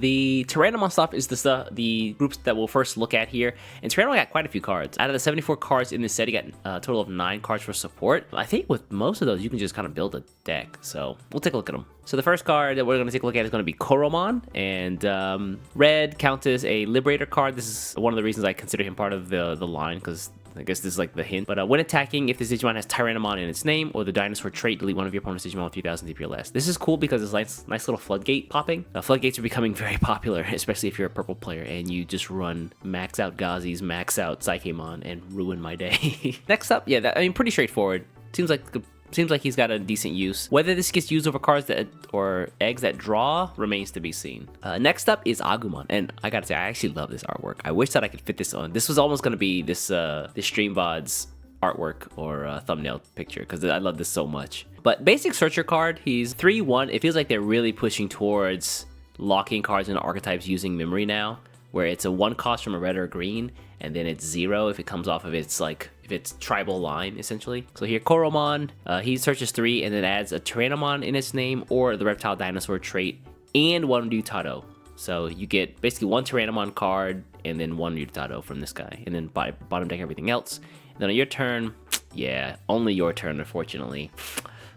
The Tyrannomon stuff is the groups that we'll first look at here. And Tyrannomon got quite a few cards. Out of the 74 cards in this set, he got a total of 9 cards for support. I think with most of those, you can just kind of build a deck. So we'll take a look at them. So the first card that we're going to take a look at is going to be Koromon. And red counts as a Liberator card. This is one of the reasons I consider him part of the line, because I guess this is like the hint. But when attacking, if this Digimon has Tyrannomon in its name or the dinosaur trait, delete one of your opponent's Digimon with 3000 DP or less. This is cool because it's nice little floodgate popping. Floodgates are becoming very popular, especially if you're a purple player and you just run max out Gazis, max out Psychemon, and ruin my day. Next up, yeah, I mean, pretty straightforward. Seems like he's got a decent use. Whether this gets used over cards or eggs that draw remains to be seen. Next up is Agumon, and I gotta say, I actually love this artwork. I wish that I could fit this on. This was almost gonna be this stream VOD's artwork or thumbnail picture, because I love this so much. But basic searcher card, he's 3/1. It feels like they're really pushing towards locking cards into archetypes using memory now, where it's a 1 cost from a red or a green, and then it's 0 if it comes off of its if it's tribal line, essentially. So here, Koromon, he searches 3 and then adds a Tyrannomon in its name or the reptile dinosaur trait and 1 Ryutaro. So you get basically 1 Tyrannomon card and then 1 Ryutaro from this guy, and then bottom deck everything else. And then on your turn, yeah, only your turn, unfortunately.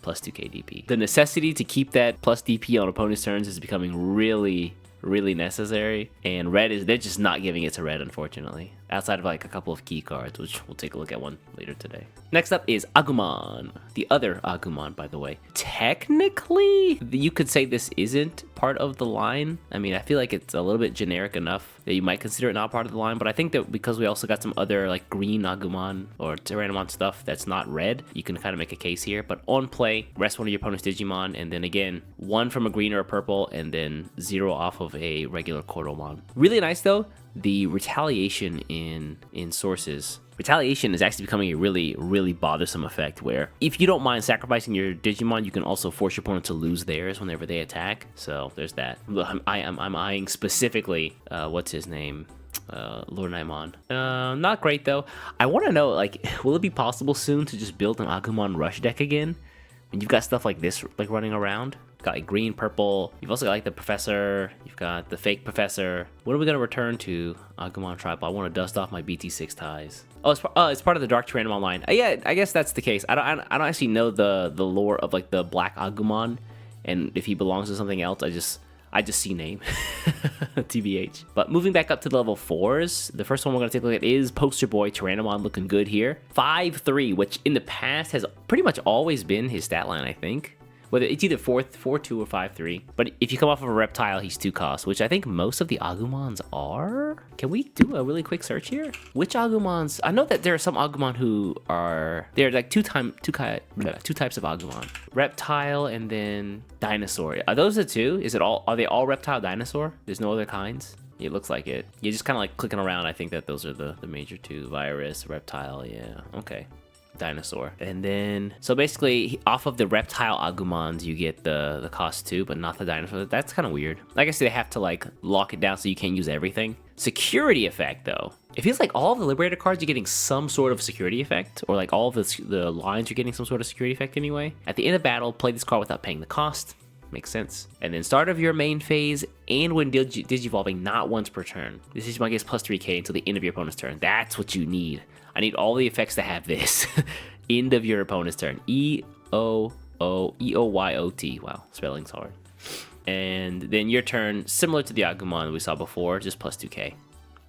Plus 2k DP. The necessity to keep that plus DP on opponent's turns is becoming really necessary, and they're just not giving it to red, unfortunately, outside of like a couple of key cards, which we'll take a look at one later today. Next up is Agumon, the other Agumon, by the way. Technically, you could say this isn't part of the line. I mean, I feel like it's a little bit generic enough that you might consider it not part of the line, but I think that because we also got some other like green Agumon or Tyrannomon stuff that's not red, you can kind of make a case here. But on play, rest one of your opponent's Digimon, and then again, 1 from a green or a purple, and then 0 off of a regular Koromon. Really nice though, the retaliation in sources. Retaliation is actually becoming a really bothersome effect, where if you don't mind sacrificing your Digimon, you can also force your opponent to lose theirs whenever they attack. So there's that. I'm eyeing specifically, what's his name? Lord Naimon. Not great though. I want to know, like, will it be possible soon to just build an Agumon rush deck again? When you've got stuff like this like running around? Got like green, purple. You've also got like the professor. You've got the fake professor. When are we gonna return to Agumon Tribal? I want to dust off my BT6 ties. Oh, it's part of the Dark Tyrannomon line. Yeah, I guess that's the case. I don't actually know the lore of like the Black Agumon, and if he belongs to something else. I just see name. TBH. But moving back up to the level 4s, the first one we're going to take a look at is Poster Boy Tyrannomon, looking good here. 5/3, which in the past has pretty much always been his stat line, I think. Whether it's either 4/2 or 5/3. But if you come off of a reptile, he's 2 costs, which I think most of the Agumons are. Can we do a really quick search here? Which Agumons? I know that there are some Agumon who are, they're like two types of Agumon. Reptile and then dinosaur. Are those the 2? Are they all reptile dinosaur? There's no other kinds? It looks like it. You're just kind of like clicking around. I think that those are the major 2. Virus, reptile, yeah, okay. Dinosaur. And then, so basically, off of the reptile Agumons, you get the cost 2, but not the dinosaur. That's kind of weird. I guess they have to like lock it down so you can't use everything. Security effect though. It feels like all of the Liberator cards you're getting some sort of security effect, or like all of the lines you're getting some sort of security effect anyway. At the end of battle, play this card without paying the cost. Makes sense. And then start of your main phase, and when digivolving, not once per turn. This Digimon gets plus 3k until the end of your opponent's turn. That's what you need. I need all the effects to have this. End of your opponent's turn. E-O-O-E-O-Y-O-T. Wow, spelling's hard. And then your turn, similar to the Agumon we saw before, just plus 2k.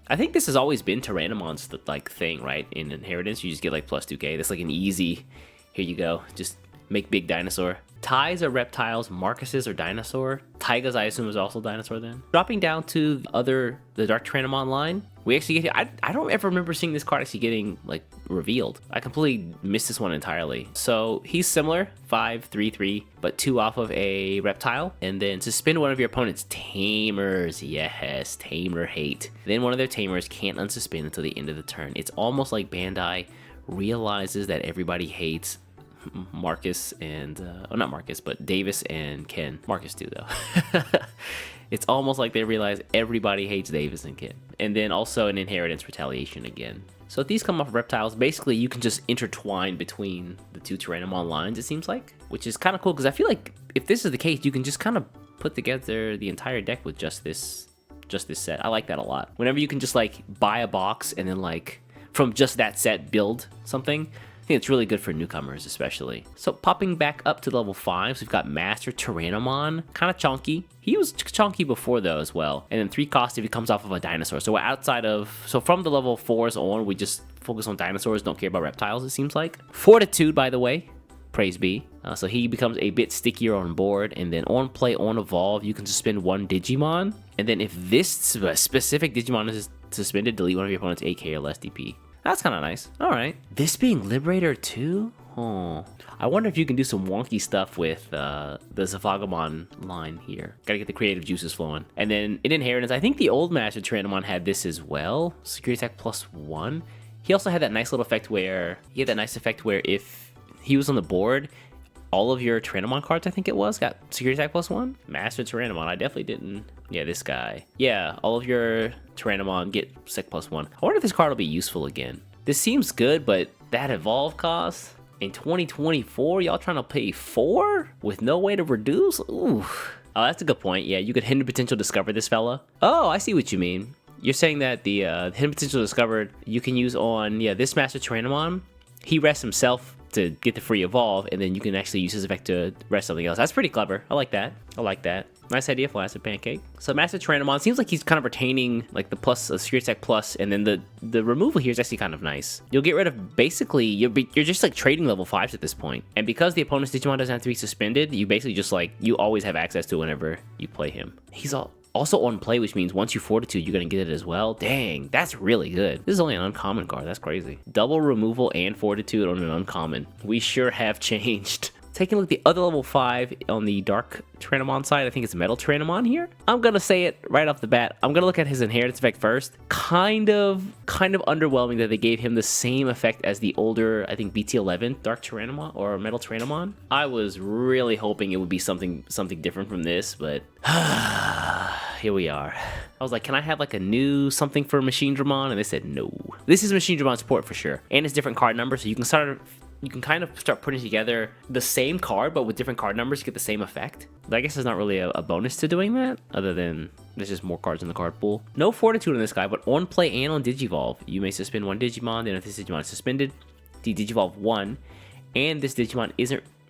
I think this has always been Tyrannomon's like thing, right? In Inheritance, you just get like plus 2k. That's like an easy, here you go, just make big dinosaur. Ties are reptiles, Marcuses are dinosaur. Taigas, I assume, is also dinosaur then. Dropping down to the Dark Tyrannomon line, we actually get, I don't ever remember seeing this card actually getting like revealed. I completely missed this one entirely. So he's similar, 5/3/3, but 2 off of a reptile. And then suspend one of your opponent's tamers. Yes, tamer hate. Then one of their tamers can't unsuspend until the end of the turn. It's almost like Bandai realizes that everybody hates Marcus and not Marcus, but Davis and Ken. Marcus too though. It's almost like they realize everybody hates Davis and Ken. And then also an Inheritance Retaliation again. So if these come off reptiles, basically you can just intertwine between the 2 Tyrannomon lines, it seems like, which is kind of cool, because I feel like if this is the case, you can just kind of put together the entire deck with just this set. I like that a lot. Whenever you can just like buy a box and then like from just that set build something, I think it's really good for newcomers especially. So popping back up to level 5, we've got MasterTyrannomon, kind of chunky. He was chunky before though as well. And then 3 cost if he comes off of a dinosaur. So from the level 4s on, we just focus on dinosaurs, don't care about reptiles it seems like. Fortitude, by the way, praise be. So he becomes a bit stickier on board, and then on play, on evolve, you can suspend 1 Digimon. And then if this specific Digimon is suspended, delete one of your opponent's 8k or less DP. That's kind of nice. All right. This being Liberator too? Oh. I wonder if you can do some wonky stuff with the Agumon line here. Gotta get the creative juices flowing. And then in Inheritance, I think the old MasterTyrannomon had this as well. Security attack +1. He also had that nice little effect where, if he was on the board, all of your Tyrannomon cards, I think it was, got security attack +1. MasterTyrannomon, I definitely didn't. Yeah, this guy. Yeah, all of your Tyrannomon get sec +1. I wonder if this card will be useful again. This seems good, but that evolve cost in 2024, y'all trying to pay 4 with no way to reduce? Ooh. Oh, that's a good point. Yeah, you could hidden potential discover this fella. Oh, I see what you mean. You're saying that the hidden potential discovered you can use on, this MasterTyrannomon. He rests himself to get the free evolve, and then you can actually use his effect to rest something else. That's pretty clever. I like that. Nice idea, Flaccid Pancake. So MasterTyrannomon seems like he's kind of retaining like the plus security attack plus, and then the removal here is actually kind of nice. You'll get rid of basically you're just like trading level 5s at this point, and because the opponent's Digimon doesn't have to be suspended, you basically just like you always have access to whenever you play him. He's also on play, which means once you Fortitude, you're gonna get it as well. Dang, that's really good. This is only an uncommon card. That's crazy. Double removal and Fortitude on an uncommon. We sure have changed. Taking a look at the other level 5 on the Dark Tyrannomon side, I think it's MetalTyrannomon here. I'm gonna say it right off the bat. I'm gonna look at his inheritance effect first. Kind of underwhelming that they gave him the same effect as the older, I think BT11 Dark Tyrannomon or MetalTyrannomon. I was really hoping it would be something different from this, but here we are. I was like, can I have like a new something for Machinedramon? And they said no. This is Machinedramon support for sure, and it's different card numbers, so you can kind of start putting together the same card, but with different card numbers to get the same effect. But I guess there's not really a bonus to doing that, other than there's just more cards in the card pool. No Fortitude on this guy, but on play and on Digivolve, you may suspend 1 Digimon, then if this Digimon is suspended, Digivolve 1, and this Digimon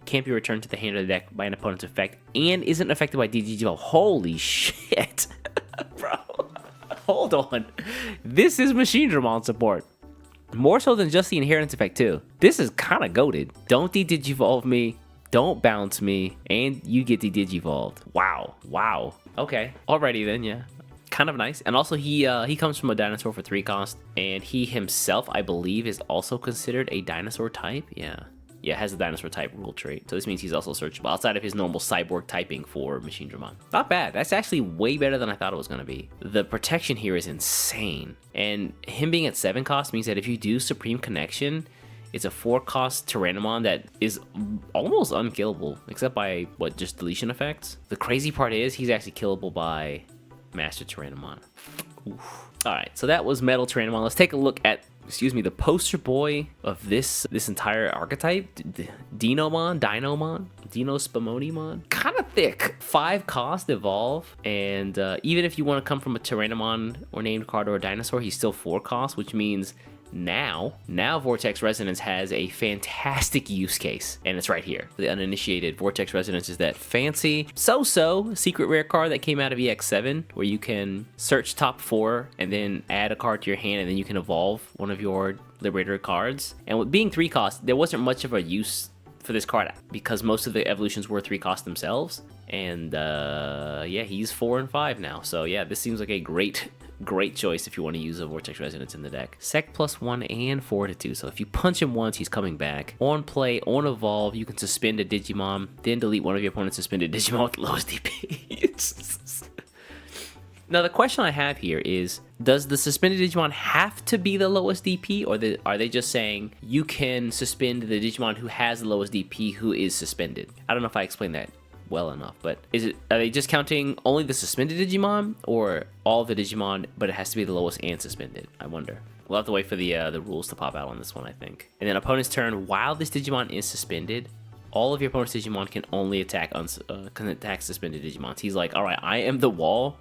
can't be returned to the hand of the deck by an opponent's effect, and isn't affected by Digivolve. Holy shit, bro. Hold on. This is Machinedramon support. More so than just the inheritance effect too. This is kind of goated. Don't de-digivolve me, don't bounce me, and you get de-digivolved. Wow. Okay. Alrighty then, yeah. Kind of nice. And also he comes from a dinosaur for 3 cost, and he himself, I believe, is also considered a dinosaur type. Yeah, has a dinosaur type rule trait. So this means he's also searchable outside of his normal cyborg typing for Machinedramon. Not bad. That's actually way better than I thought it was going to be. The protection here is insane. And him being at 7 cost means that if you do Supreme Connection, it's a 4 cost Tyrannomon that is almost unkillable, except by, just deletion effects? The crazy part is he's actually killable by MasterTyrannomon. Oof. Alright, so that was MetalTyrannomon. Let's take a look at the poster boy of this entire archetype, Dinomon, Dinospamonimon. Kind of thick. 5 cost evolve, and even if you want to come from a Tyrannomon or named card or a dinosaur, he's still 4 cost, which means now Vortex Resonance has a fantastic use case, and it's right here. For the uninitiated, Vortex Resonance is that fancy so-so secret rare card that came out of EX7, where you can search top 4 and then add a card to your hand, and then you can evolve one of your Liberator cards. And with being 3 cost, there wasn't much of a use for this card because most of the evolutions were 3 cost themselves, and yeah, he's 4 and 5 now. So yeah, this seems like a great choice if you want to use a Vortex Resonance in the deck. Sec +1 and Fortitude. So if you punch him once, he's coming back. On play, on evolve, you can suspend a Digimon, then delete one of your opponent's suspended Digimon with the lowest DP. Now the question I have here is, does the suspended Digimon have to be the lowest DP, or are they just saying you can suspend the Digimon who has the lowest DP who is suspended? I don't know if I explained that well enough, but are they just counting only the suspended Digimon, or all the Digimon, but it has to be the lowest and suspended? I wonder. We'll have to wait for the rules to pop out on this one, I think. And then opponent's turn, while this Digimon is suspended, all of your opponent's Digimon can only attack suspended Digimons. He's like, all right, I am the wall.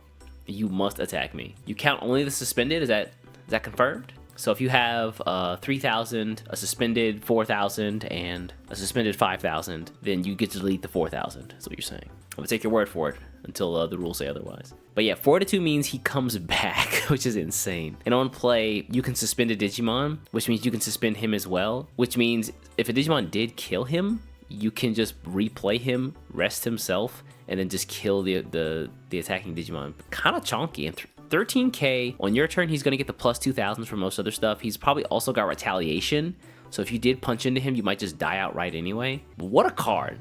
You must attack me. You count only the suspended. Is that confirmed? So if you have 3,000, a suspended 4,000, and a suspended 5,000, then you get to delete the 4,000. That's what you're saying. I'm gonna take your word for it until the rules say otherwise. But yeah, 4 to 2 means he comes back, which is insane. And on play, you can suspend a Digimon, which means you can suspend him as well. Which means if a Digimon did kill him, you can just replay him, rest himself, and then just kill the attacking Digimon. Kind of chonky. And 13k, on your turn, he's going to get the plus 2,000s for most other stuff. He's probably also got retaliation. So if you did punch into him, you might just die outright anyway. But what a card.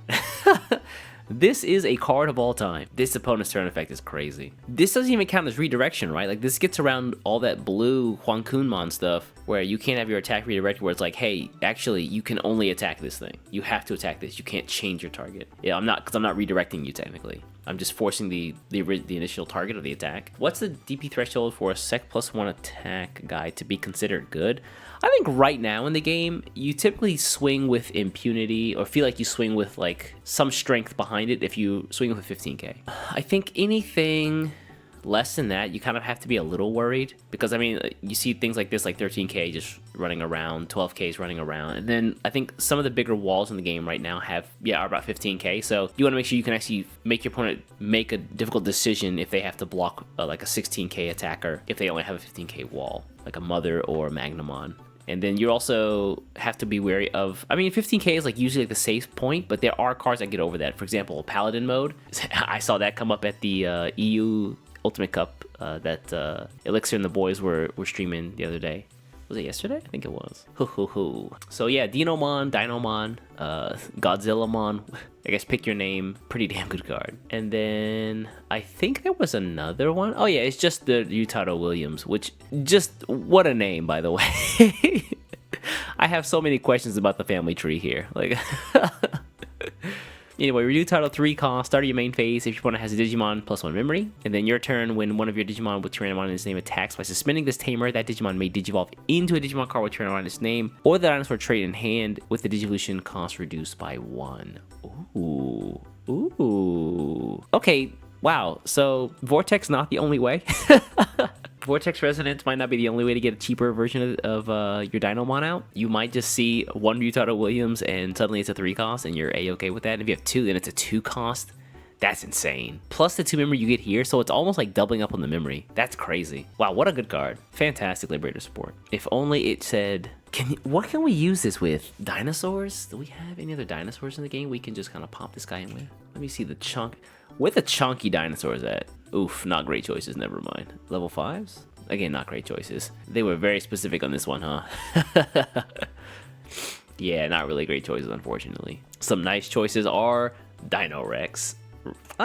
This is a card of all time. This opponent's turn effect is crazy. This doesn't even count as redirection, right? Like, this gets around all that blue Huankunmon stuff where you can't have your attack redirected, where it's like, hey, actually, you can only attack this thing. You have to attack this. You can't change your target. Yeah, because I'm not redirecting you technically. I'm just forcing the initial target of the attack. What's the DP threshold for a Sec +1 attack guy to be considered good? I think right now in the game, you typically swing with impunity or feel like you swing with like some strength behind it if you swing with 15k. I think anything less than that, you kind of have to be a little worried because, I mean, you see things like this, like 13k just running around, 12k is running around. And then I think some of the bigger walls in the game right now are about 15k. So you want to make sure you can actually make your opponent make a difficult decision if they have to block like a 16k attacker if they only have a 15k wall, like a Mother or Magnamon. And then you also have to be wary of, I mean, 15k is like usually like the safe point, but there are cards that get over that. For example, Paladin mode. I saw that come up at the EU Ultimate Cup that Elixir and the boys were streaming the other day. Was it yesterday? I think it was. So yeah, Dinomon, Godzillamon. I guess pick your name. Pretty damn good card. And then I think there was another one. Oh yeah, it's just the Ryutaro Williams, which just what a name, by the way. I have so many questions about the family tree here. Like. Anyway, Ryutaro 3 cost, start of your main phase if your opponent has a Digimon +1 memory. And then your turn, when one of your Digimon with Tyrannomon in its name attacks by suspending this tamer, that Digimon may digivolve into a Digimon card with Tyrannomon in its name, or the dinosaur trait in hand with the Digivolution cost reduced by 1. Ooh. Ooh. Okay, wow. So, Vortex not the only way. Vortex Resonance might not be the only way to get a cheaper version of your Dinomon out. You might just see one Ryutaro Williams and suddenly it's a 3 cost and you're a-okay with that. And if you have 2, then it's a 2 cost. That's insane. Plus the 2 memory you get here, so it's almost like doubling up on the memory. That's crazy. Wow, what a good card. Fantastic Liberator support. If only it said, what can we use this with? Dinosaurs? Do we have any other dinosaurs in the game we can just kind of pop this guy in with? Let me see the chunk. Where the chunky dinosaurs at? Oof, not great choices, never mind. Level 5s? Again, not great choices. They were very specific on this one, huh? Yeah, not really great choices, unfortunately. Some nice choices are Dino Rex. Yeah,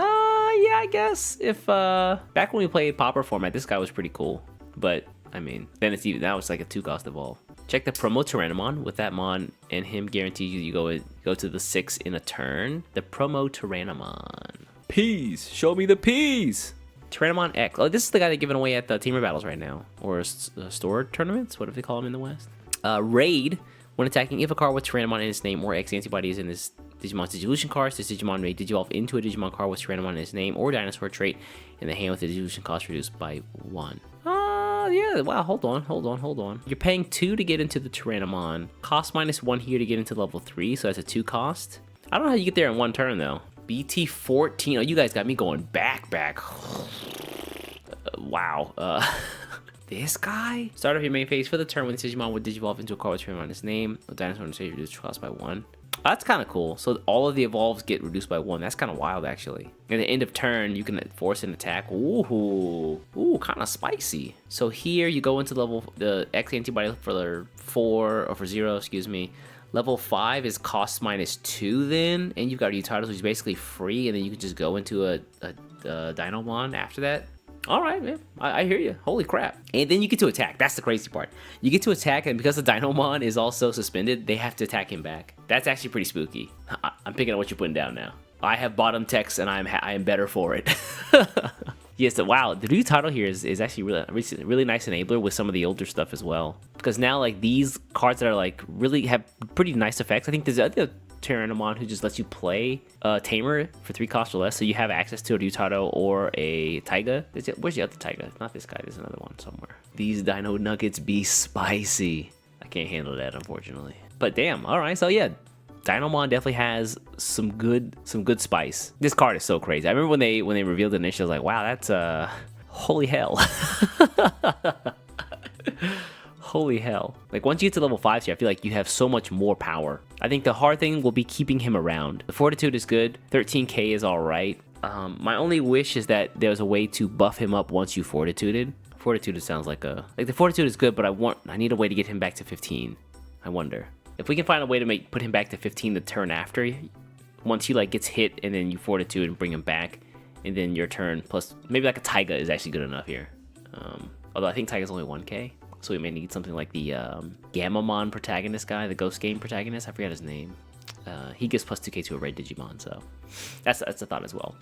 I guess. If, back when we played Popper format, this guy was pretty cool. But, I mean, then now it's like a 2 cost evolve. Check the promo Tyrannomon. With that mon and him guarantees you go to the 6 in a turn. The promo Tyrannomon. Peas! Show me the peas! Tyrannomon X. Oh, this is the guy they're giving away at the Teamer Battles right now. Or store tournaments? What do they call them in the West? Raid. When attacking, if a card with Tyrannomon in its name or X antibodies in this Digimon's Digivolution cards, this Digimon may digivolve into a Digimon card with Tyrannomon in its name or Dinosaur trait in the hand with the Digivolution cost reduced by 1. Yeah, wow, hold on. You're paying 2 to get into the Tyrannomon. Cost -1 here to get into level 3, so that's a 2 cost. I don't know how you get there in 1 turn, though. BT14. Oh, you guys got me going back. Wow. This guy? Start off your main phase for the turn when this Digimon would digivolve into a card with Tyrannomon in its name. The dinosaur would reduce cost by 1. That's kind of cool. So all of the evolves get reduced by 1. That's kind of wild, actually. At the end of turn, you can force an attack. Ooh, kind of spicy. So here you go into the X antibody for 4 or for 0, excuse me. Level 5 is cost -2 then, and you've got Ryutaro, which is basically free, and then you can just go into a Dinomon after that. All right, man, I hear you. Holy crap. And then you get to attack. That's the crazy part. You get to attack, and because the Dinomon is also suspended, they have to attack him back. That's actually pretty spooky. I'm picking up what you're putting down now. I have bottom text, and I am better for it. Yes, wow, the new title here is actually really nice enabler with some of the older stuff as well. Because now, like, these cards that are, like, really have pretty nice effects. I think there's Tyrannomon who just lets you play Tamer for 3 costs or less, so you have access to a Ryutaro or a Taiga. Where's the other Taiga? It's not this guy, there's another one somewhere. These Dino Nuggets be spicy. I can't handle that, unfortunately. But damn, alright, so yeah. Dinomon definitely has some good spice. This card is so crazy. I remember when they revealed it initially, I was like, wow, that's holy hell. Holy hell. Like, once you get to level 5 here, I feel like you have so much more power. I think the hard thing will be keeping him around. The Fortitude is good. 13k is alright. My only wish is that there's a way to buff him up once you Fortituded. Fortitude sounds like a... Like, the Fortitude is good, but I need a way to get him back to 15. I wonder. If we can find a way to put him back to 15 the turn after, once he, like, gets hit, and then you Fortitude and bring him back, and then your turn, plus maybe like a Taiga is actually good enough here. Although I think Taiga's only 1k. So we may need something like the Agumon protagonist guy, the Ghost Game protagonist. I forgot his name. He gives plus 2k to a red Digimon, so that's a thought as well.